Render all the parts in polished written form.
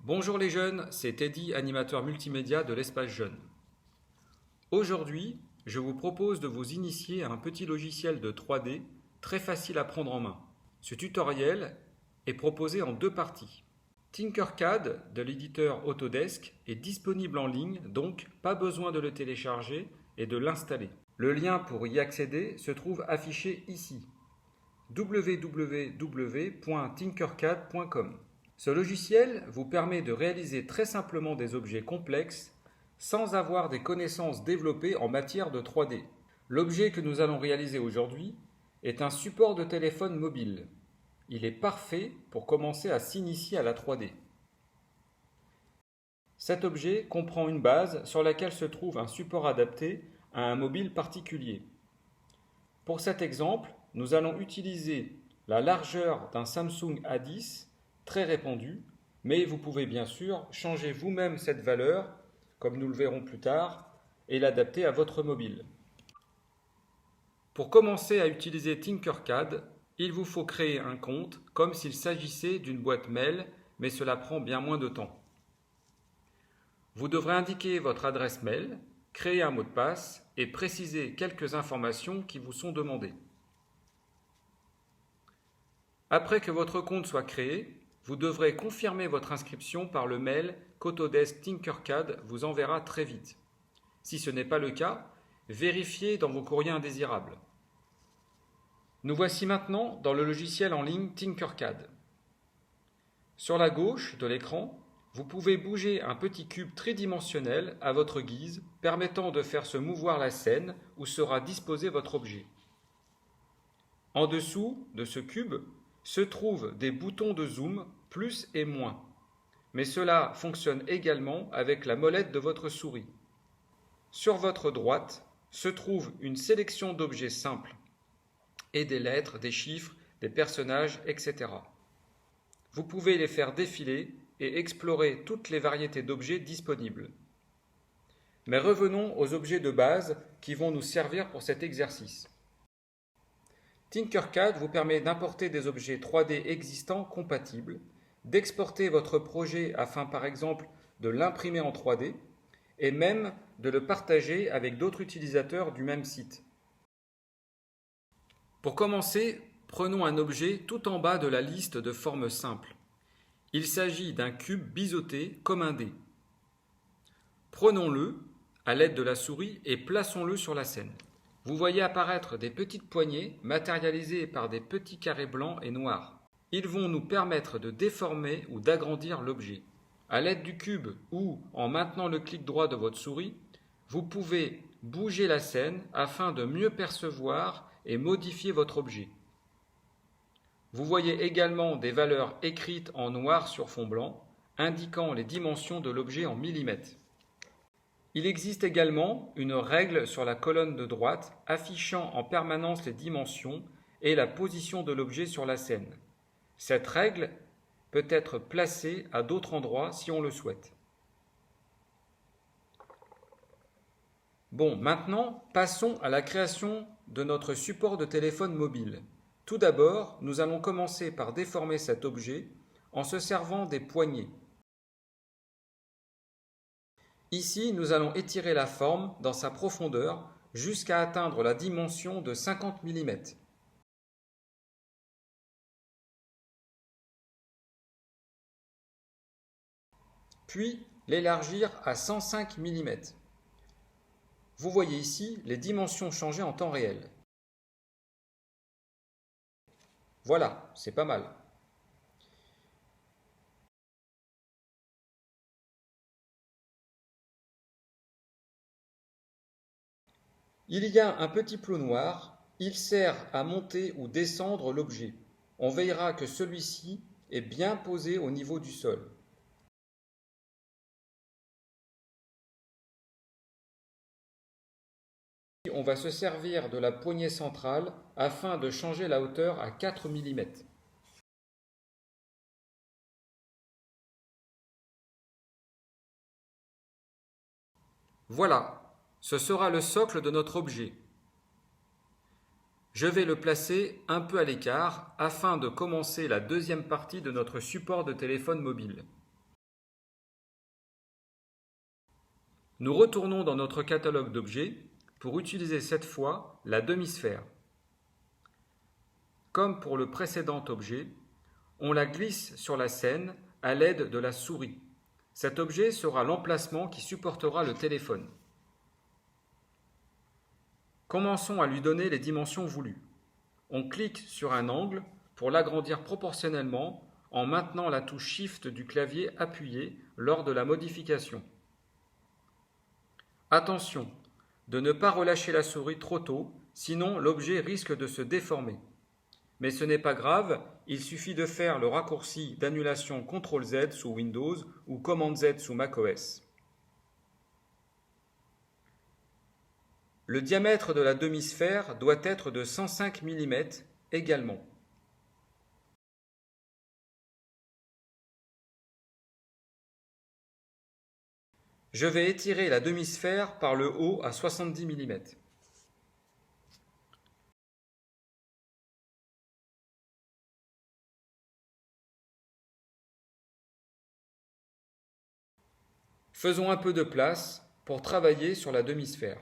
Bonjour les jeunes, c'est Teddy, animateur multimédia de l'Espace Jeune. Aujourd'hui, je vous propose de vous initier à un petit logiciel de 3D très facile à prendre en main. Ce tutoriel est proposé en deux parties. Tinkercad de l'éditeur Autodesk est disponible en ligne, donc pas besoin de le télécharger et de l'installer. Le lien pour y accéder se trouve affiché ici: www.tinkercad.com. Ce logiciel vous permet de réaliser très simplement des objets complexes sans avoir des connaissances développées en matière de 3D. L'objet que nous allons réaliser aujourd'hui est un support de téléphone mobile. Il est parfait pour commencer à s'initier à la 3D. Cet objet comprend une base sur laquelle se trouve un support adapté à un mobile particulier. Pour cet exemple, nous allons utiliser la largeur d'un Samsung A10 très répandu, mais vous pouvez bien sûr changer vous-même cette valeur, comme nous le verrons plus tard, et l'adapter à votre mobile. Pour commencer à utiliser Tinkercad, il vous faut créer un compte comme s'il s'agissait d'une boîte mail, mais cela prend bien moins de temps. Vous devrez indiquer votre adresse mail, créer un mot de passe et préciser quelques informations qui vous sont demandées. Après que votre compte soit créé, vous devrez confirmer votre inscription par le mail qu'Autodesk Tinkercad vous enverra très vite. Si ce n'est pas le cas, vérifiez dans vos courriers indésirables. Nous voici maintenant dans le logiciel en ligne Tinkercad. Sur la gauche de l'écran, vous pouvez bouger un petit cube tridimensionnel à votre guise, permettant de faire se mouvoir la scène où sera disposé votre objet. En dessous de ce cube se trouvent des boutons de zoom plus et moins, mais cela fonctionne également avec la molette de votre souris. Sur votre droite se trouve une sélection d'objets simples et des lettres, des chiffres, des personnages, etc. Vous pouvez les faire défiler et explorer toutes les variétés d'objets disponibles. Mais revenons aux objets de base qui vont nous servir pour cet exercice. Tinkercad vous permet d'importer des objets 3D existants compatibles, d'exporter votre projet afin par exemple de l'imprimer en 3D et même de le partager avec d'autres utilisateurs du même site. Pour commencer, prenons un objet tout en bas de la liste de formes simples. Il s'agit d'un cube biseauté comme un dé. Prenons-le à l'aide de la souris et plaçons-le sur la scène. Vous voyez apparaître des petites poignées matérialisées par des petits carrés blancs et noirs. Ils vont nous permettre de déformer ou d'agrandir l'objet. À l'aide du cube ou en maintenant le clic droit de votre souris, vous pouvez bouger la scène afin de mieux percevoir et modifier votre objet. Vous voyez également des valeurs écrites en noir sur fond blanc, indiquant les dimensions de l'objet en millimètres. Il existe également une règle sur la colonne de droite affichant en permanence les dimensions et la position de l'objet sur la scène. Cette règle peut être placée à d'autres endroits si on le souhaite. Bon, maintenant, passons à la création de notre support de téléphone mobile. Tout d'abord, nous allons commencer par déformer cet objet en se servant des poignées. Ici, nous allons étirer la forme dans sa profondeur jusqu'à atteindre la dimension de 50 mm. Puis l'élargir à 105 mm. Vous voyez ici les dimensions changer en temps réel. Voilà, c'est pas mal. Il y a un petit plot noir, il sert à monter ou descendre l'objet. On veillera que celui-ci est bien posé au niveau du sol. On va se servir de la poignée centrale afin de changer la hauteur à 4 mm. Voilà, ce sera le socle de notre objet. Je vais le placer un peu à l'écart afin de commencer la deuxième partie de notre support de téléphone mobile. Nous retournons dans notre catalogue d'objets pour utiliser cette fois la demi-sphère. Comme pour le précédent objet, on la glisse sur la scène à l'aide de la souris. Cet objet sera l'emplacement qui supportera le téléphone. Commençons à lui donner les dimensions voulues. On clique sur un angle pour l'agrandir proportionnellement en maintenant la touche Shift du clavier appuyée lors de la modification. Attention de ne pas relâcher la souris trop tôt, sinon l'objet risque de se déformer. Mais ce n'est pas grave, il suffit de faire le raccourci d'annulation CTRL-Z sous Windows ou Command-Z sous macOS. Le diamètre de la demi-sphère doit être de 105 mm également. Je vais étirer la demi-sphère par le haut à 70 mm. Faisons un peu de place pour travailler sur la demi-sphère.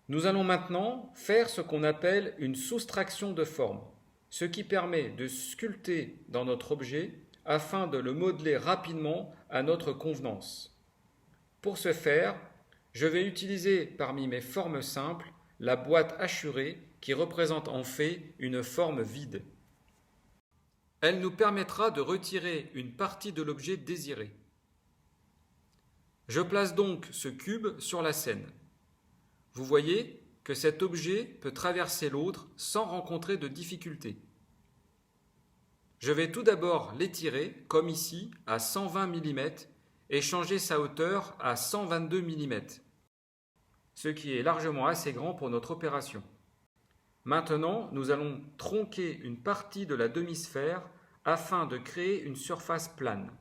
Nous allons maintenant faire ce qu'on appelle une soustraction de forme, ce qui permet de sculpter dans notre objet afin de le modeler rapidement à notre convenance. Pour ce faire, je vais utiliser parmi mes formes simples la boîte hachurée qui représente en fait une forme vide. Elle nous permettra de retirer une partie de l'objet désiré. Je place donc ce cube sur la scène. Vous voyez que cet objet peut traverser l'autre sans rencontrer de difficulté. Je vais tout d'abord l'étirer, comme ici, à 120 mm et changer sa hauteur à 122 mm, ce qui est largement assez grand pour notre opération. Maintenant, nous allons tronquer une partie de la demi-sphère afin de créer une surface plane.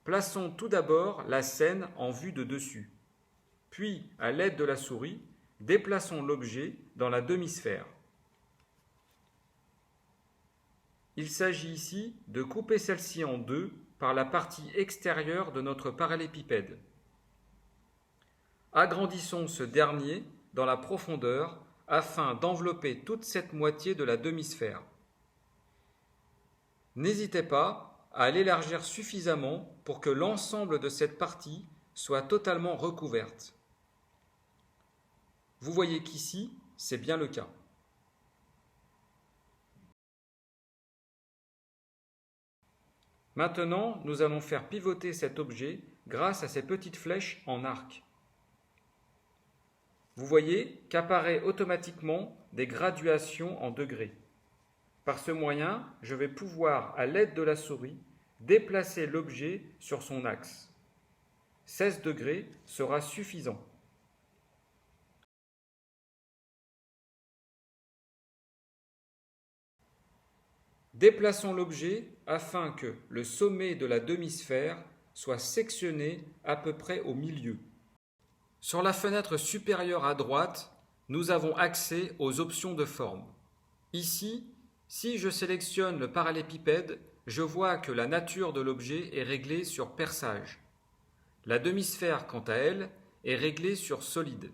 Plaçons tout d'abord la scène en vue de dessus. Puis, à l'aide de la souris, déplaçons l'objet dans la demi-sphère. Il s'agit ici de couper celle-ci en deux par la partie extérieure de notre parallélépipède. Agrandissons ce dernier dans la profondeur afin d'envelopper toute cette moitié de la demi-sphère. N'hésitez pas à l'élargir suffisamment pour que l'ensemble de cette partie soit totalement recouverte. Vous voyez qu'ici, c'est bien le cas. Maintenant, nous allons faire pivoter cet objet grâce à ces petites flèches en arc. Vous voyez qu'apparaît automatiquement des graduations en degrés. Par ce moyen, je vais pouvoir, à l'aide de la souris, déplacer l'objet sur son axe. 16 degrés sera suffisant. Déplaçons l'objet afin que le sommet de la demi-sphère soit sectionné à peu près au milieu. Sur la fenêtre supérieure à droite, nous avons accès aux options de forme. Ici, si je sélectionne le parallélépipède, je vois que la nature de l'objet est réglée sur perçage. La demi-sphère, quant à elle, est réglée sur solide.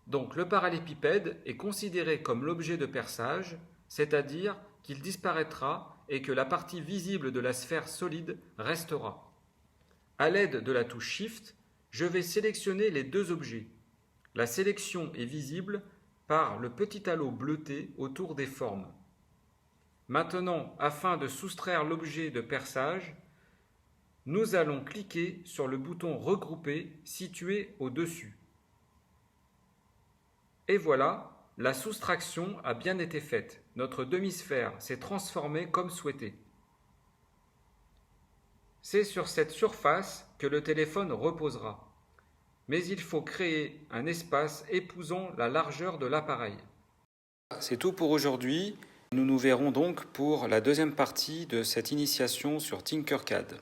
Donc le parallélépipède est considéré comme l'objet de perçage, c'est-à-dire qu'il disparaîtra et que la partie visible de la sphère solide restera. À l'aide de la touche Shift, je vais sélectionner les deux objets. La sélection est visible par le petit halo bleuté autour des formes. Maintenant, afin de soustraire l'objet de perçage, nous allons cliquer sur le bouton Regrouper situé au-dessus. Et voilà, la soustraction a bien été faite. Notre demi-sphère s'est transformée comme souhaité. C'est sur cette surface que le téléphone reposera. Mais il faut créer un espace épousant la largeur de l'appareil. C'est tout pour aujourd'hui. Nous nous verrons donc pour la deuxième partie de cette initiation sur Tinkercad.